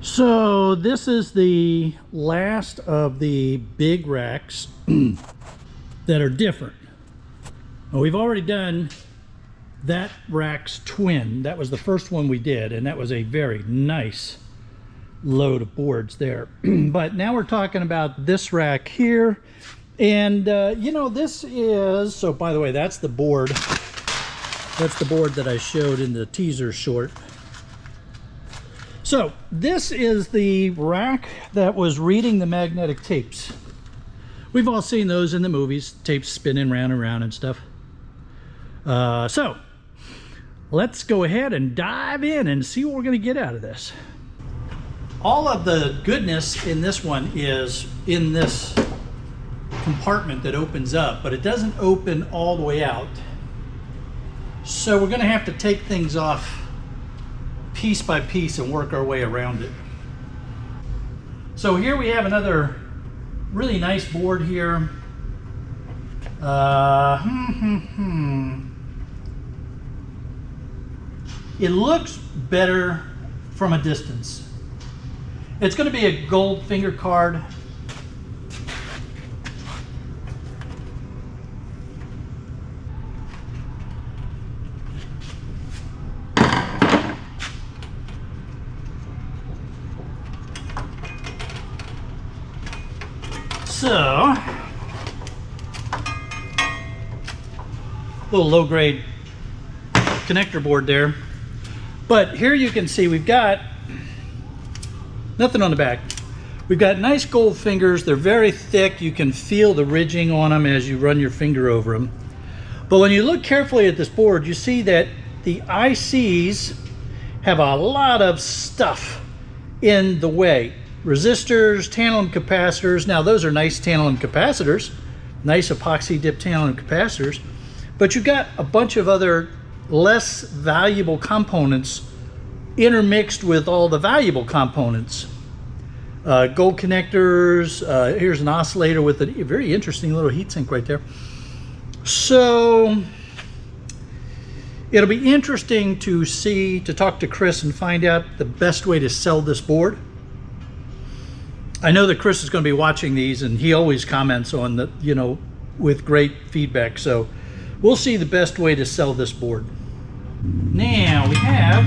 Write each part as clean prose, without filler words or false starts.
So this is the last of the big racks that are different. Well, we've already done that rack's twin. That was the first one we did, and that was a very nice load of boards there. But now we're talking about this rack here. And you know, this is, so by the way, that's the board. That's the board that I showed in the teaser short. So this is the rack that was reading the magnetic tapes. We've all seen those in the movies, tapes spinning round and round and stuff. So let's go ahead and dive in and see what we're going to get out of this. All of the goodness in this one is in this compartment that opens up, but it doesn't open all the way out. So we're going to have to take things off piece by piece and work our way around it. So here we have another really nice board here. It looks better from a distance. It's going to be a gold finger card. So, little low-grade connector board there. But here you can see we've got nothing on the back. We've got nice gold fingers. They're very thick. You can feel the ridging on them as you run your finger over them. But when you look carefully at this board, you see that the ICs have a lot of stuff in the way. Resistors, tantalum capacitors. Now those are nice tantalum capacitors, nice epoxy dip tantalum capacitors, but you've got a bunch of other less valuable components intermixed with all the valuable components. Gold connectors, here's an oscillator with a very interesting little heatsink right there. So it'll be interesting to talk to Chris and find out the best way to sell this board. I know that Chris is going to be watching these, and he always comments on the, you know, with great feedback. So we'll see the best way to sell this board. Now we have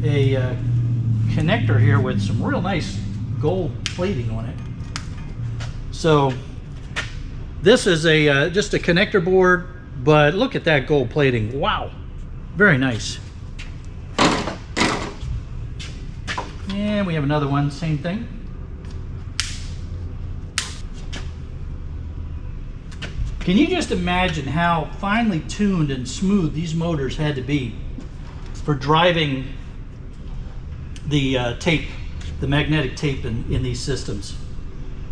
a connector here with some real nice gold plating on it. So this is a just a connector board, but look at that gold plating. Wow, very nice. And we have another one, same thing. Can you just imagine how finely tuned and smooth these motors had to be for driving the tape, the magnetic tape in these systems?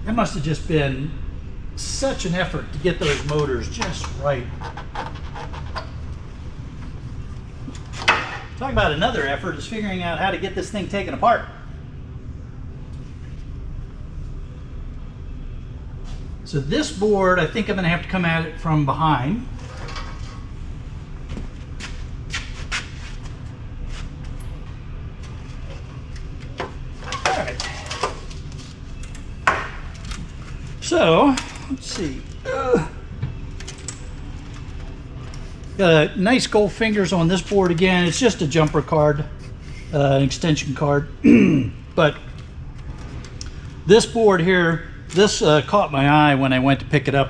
That must have just been such an effort to get those motors just right. Talk about another effort is figuring out how to get this thing taken apart. So this board, I think I'm going to have to come at it from behind. All right. So, let's see. Got nice gold fingers on this board again. It's just a jumper card, an extension card. But this board here, this caught my eye when I went to pick it up.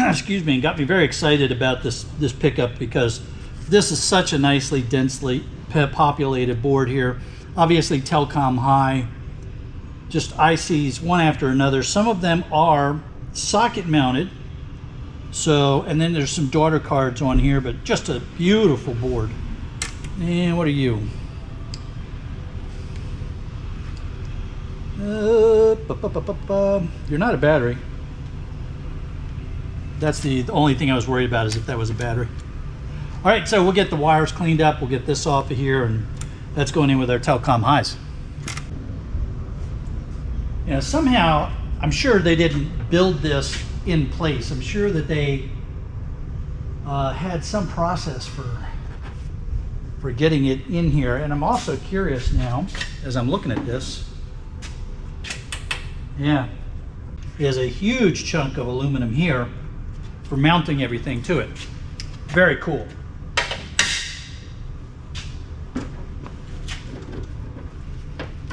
Excuse me, and got me very excited about this pickup because this is such a nicely, densely populated board here. Obviously telecom high, just ICs one after another. Some of them are socket mounted. So, and then there's some daughter cards on here, but just a beautiful board. And what are you? You're not a battery. That's the only thing I was worried about, is if that was a battery. All right, so we'll get the wires cleaned up. We'll get this off of here, and that's going in with our telecom highs. You know, somehow, I'm sure they didn't build this in place. I'm sure that they had some process for for getting it in here. And I'm also curious now, as I'm looking at this, yeah, there's a huge chunk of aluminum here for mounting everything to it. Very cool.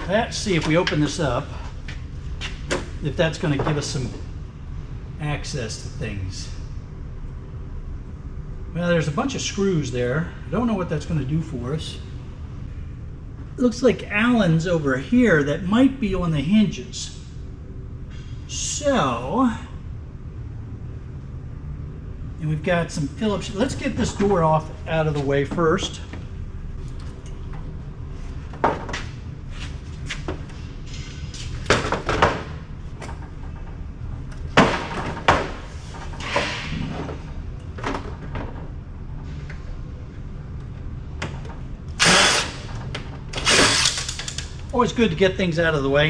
Let's see if we open this up, if that's going to give us some access to things. Well, there's a bunch of screws there. I don't know what that's going to do for us. It looks like Allen's over here that might be on the hinges. So, and we've got some Phillips. Let's get this door off out of the way first. Always good to get things out of the way.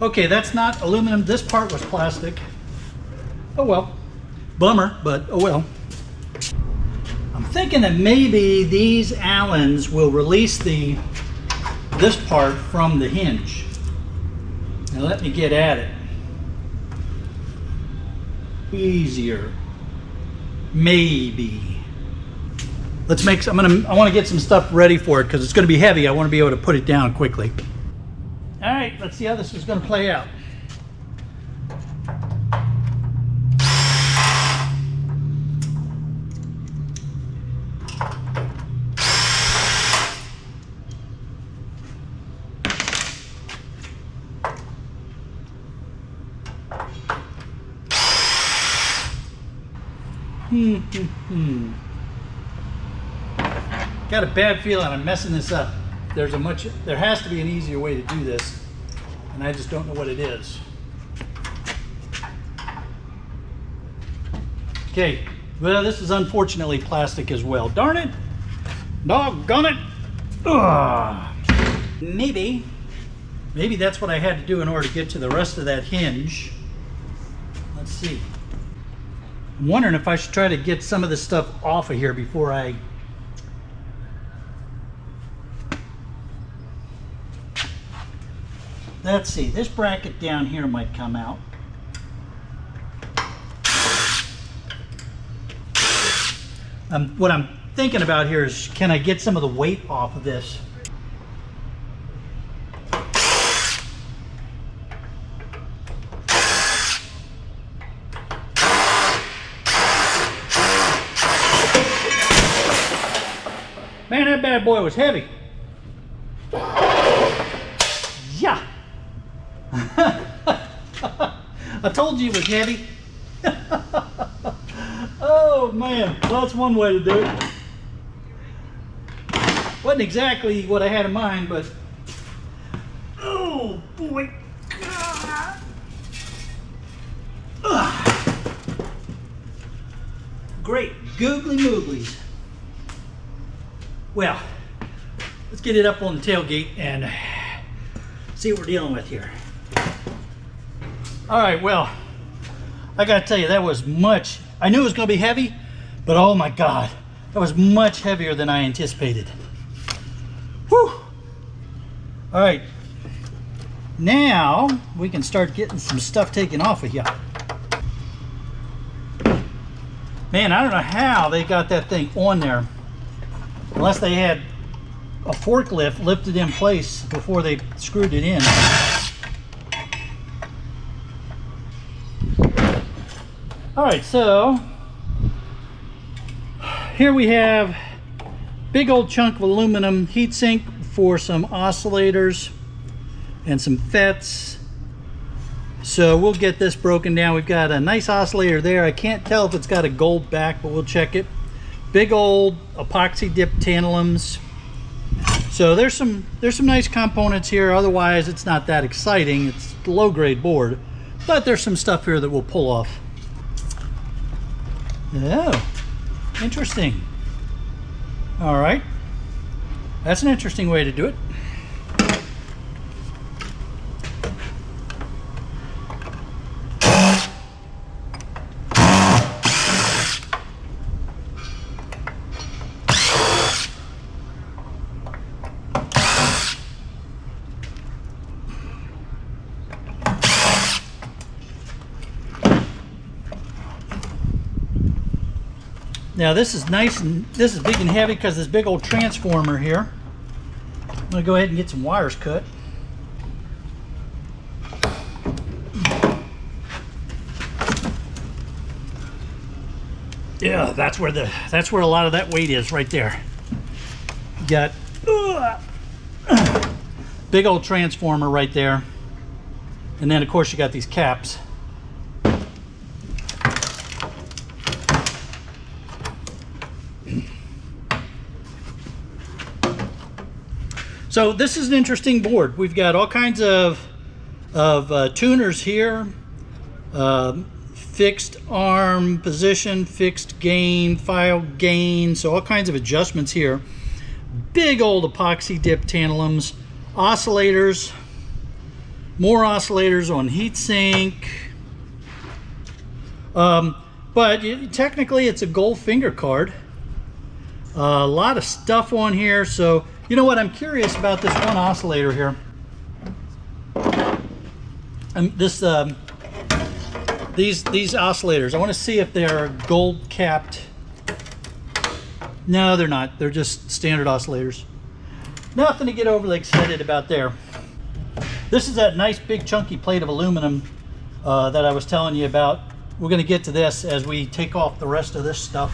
Okay, that's not aluminum. This part was plastic. Oh well. Bummer, but oh well. I'm thinking that maybe these Allens will release this part from the hinge. Now let me get at it. Easier. Maybe. Let's make some, I want to get some stuff ready for it because it's going to be heavy. I want to be able to put it down quickly. All right, let's see how this is going to play out. Got a bad feeling I'm messing this up. There has to be an easier way to do this, and I just don't know what it is. Okay, well, this is unfortunately plastic as well. Darn it! Doggone it! Ugh. Maybe that's what I had to do in order to get to the rest of that hinge. Let's see. I'm wondering if I should try to get some of this stuff off of here before I... Let's see, this bracket down here might come out. What I'm thinking about here is, can I get some of the weight off of this? Man, that bad boy was heavy. Yeah. I told you it was heavy. Oh man, well, that's one way to do it. Wasn't exactly what I had in mind, but oh boy. Great googly mooglies. Well, let's get it up on the tailgate and see what we're dealing with here. All right, well, I gotta tell you, that was much, I knew it was gonna be heavy, but oh my God, that was much heavier than I anticipated. Whew. All right, now we can start getting some stuff taken off of you. Man, I don't know how they got that thing on there, unless they had a forklift lifted in place before they screwed it in. All right, so here we have big old chunk of aluminum heatsink for some oscillators and some FETs. So we'll get this broken down. We've got a nice oscillator there. I can't tell if it's got a gold back, but we'll check it. Big old epoxy dip tantalums. So there's some nice components here. Otherwise, it's not that exciting. It's a low grade board, but there's some stuff here that we'll pull off. Oh, interesting. All right, that's an interesting way to do it. Now this is nice, and this is big and heavy because this big old transformer here. I'm gonna go ahead and get some wires cut. Yeah, that's where a lot of that weight is right there. You got big old transformer right there, and then of course you got these caps. So this is an interesting board. We've got all kinds of tuners here, fixed arm position, fixed gain, file gain, so all kinds of adjustments here. Big old epoxy dip tantalums, oscillators, more oscillators on heatsink. But technically it's a gold finger card. A lot of stuff on here. So you know what, I'm curious about this one oscillator here. These oscillators, I want to see if they're gold capped. No, they're not. They're just standard oscillators. Nothing to get overly excited about there. This is that nice big chunky plate of aluminum that I was telling you about. We're going to get to this as we take off the rest of this stuff.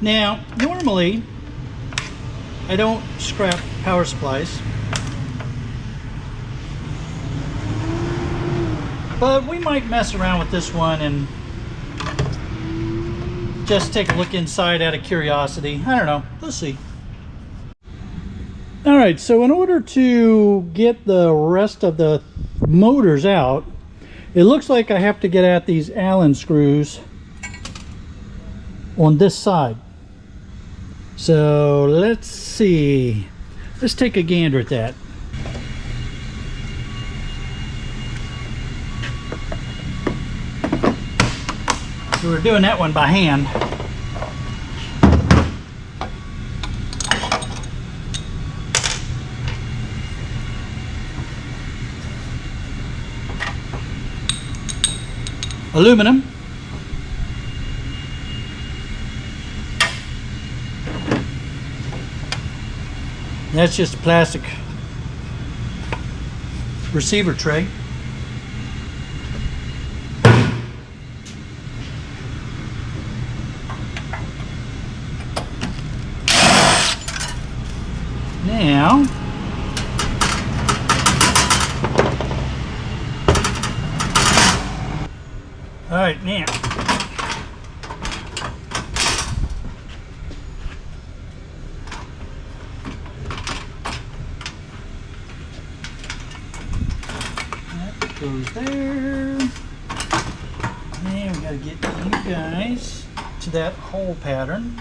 Now, normally, I don't scrap power supplies, but we might mess around with this one and just take a look inside out of curiosity. I don't know, we'll see. All right, so in order to get the rest of the motors out, it looks like I have to get at these Allen screws on this side. So let's see. Let's take a gander at that. So we're doing that one by hand. Aluminum. That's just a plastic receiver tray. Now, all right, now. Goes there, and we got to get you guys to that hole pattern.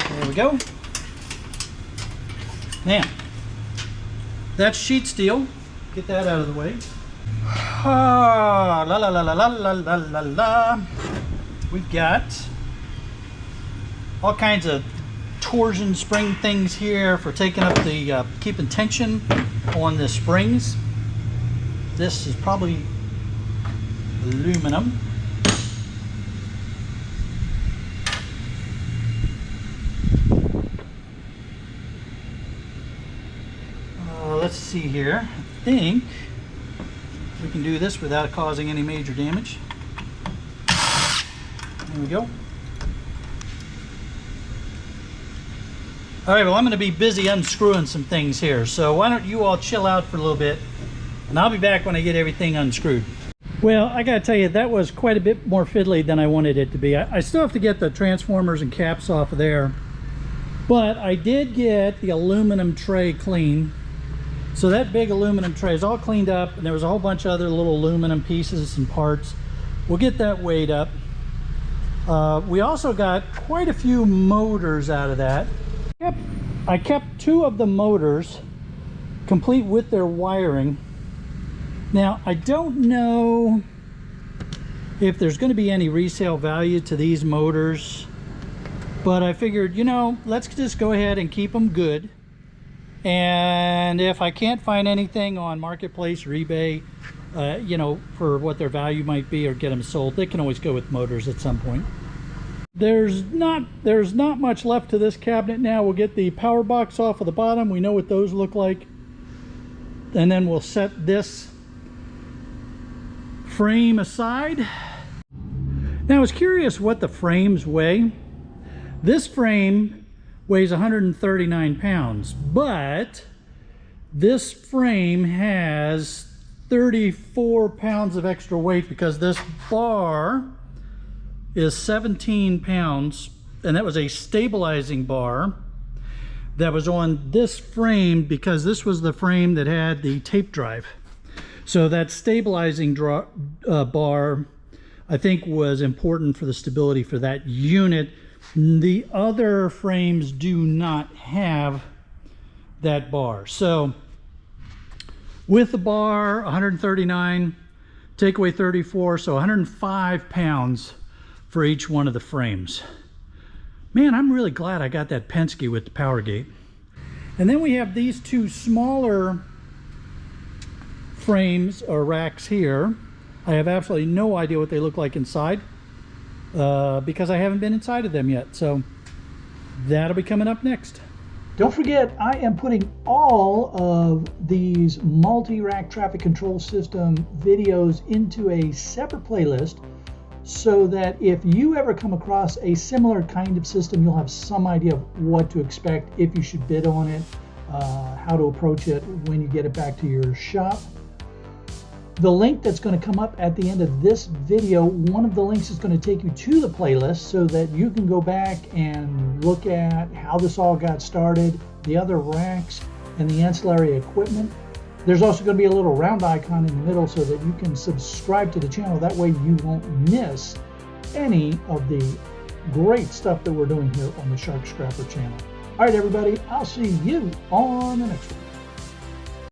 There we go. Now, that's sheet steel. Get that out of the way. Ah, la la la la la la la la la. We've got all kinds of torsion spring things here for taking up the keeping tension on the springs. This is probably aluminum. Let's see here. I think we can do this without causing any major damage. There we go. All right, well, I'm going to be busy unscrewing some things here, so why don't you all chill out for a little bit, and I'll be back when I get everything unscrewed. Well, I got to tell you, that was quite a bit more fiddly than I wanted it to be. I still have to get the transformers and caps off of there, but I did get the aluminum tray clean. So that big aluminum tray is all cleaned up, and there was a whole bunch of other little aluminum pieces and parts. We'll get that weighed up. We also got quite a few motors out of that. I kept 2 of the motors complete with their wiring. Now, I don't know if there's going to be any resale value to these motors, but I figured, you know, let's just go ahead and keep them good. And if I can't find anything on Marketplace or eBay, you know, for what their value might be, or get them sold, they can always go with motors at some point. There's not much left to this cabinet now. We'll get the power box off of the bottom. We know what those look like. And then we'll set this frame aside. Now I was curious what the frames weigh. This frame weighs 139 pounds, but this frame has 34 pounds of extra weight because this bar is 17 pounds, and that was a stabilizing bar that was on this frame because this was the frame that had the tape drive. So that stabilizing bar, I think, was important for the stability for that unit. The other frames do not have that bar. So with the bar, 139, take away 34, so 105 pounds for each one of the frames. Man, I'm really glad I got that Penske with the power gate. And then we have these 2 smaller frames or racks here. I have absolutely no idea what they look like inside because I haven't been inside of them yet. So that'll be coming up next. Don't forget, I am putting all of these multi-rack traffic control system videos into a separate playlist, so that if you ever come across a similar kind of system, you'll have some idea of what to expect, if you should bid on it, how to approach it when you get it back to your shop. The link that's going to come up at the end of this video, one of the links is going to take you to the playlist so that you can go back and look at how this all got started, the other racks, and the ancillary equipment. There's also going to be a little round icon in the middle so that you can subscribe to the channel. That way you won't miss any of the great stuff that we're doing here on the Shark Scrapper channel. All right, everybody, I'll see you on the next one.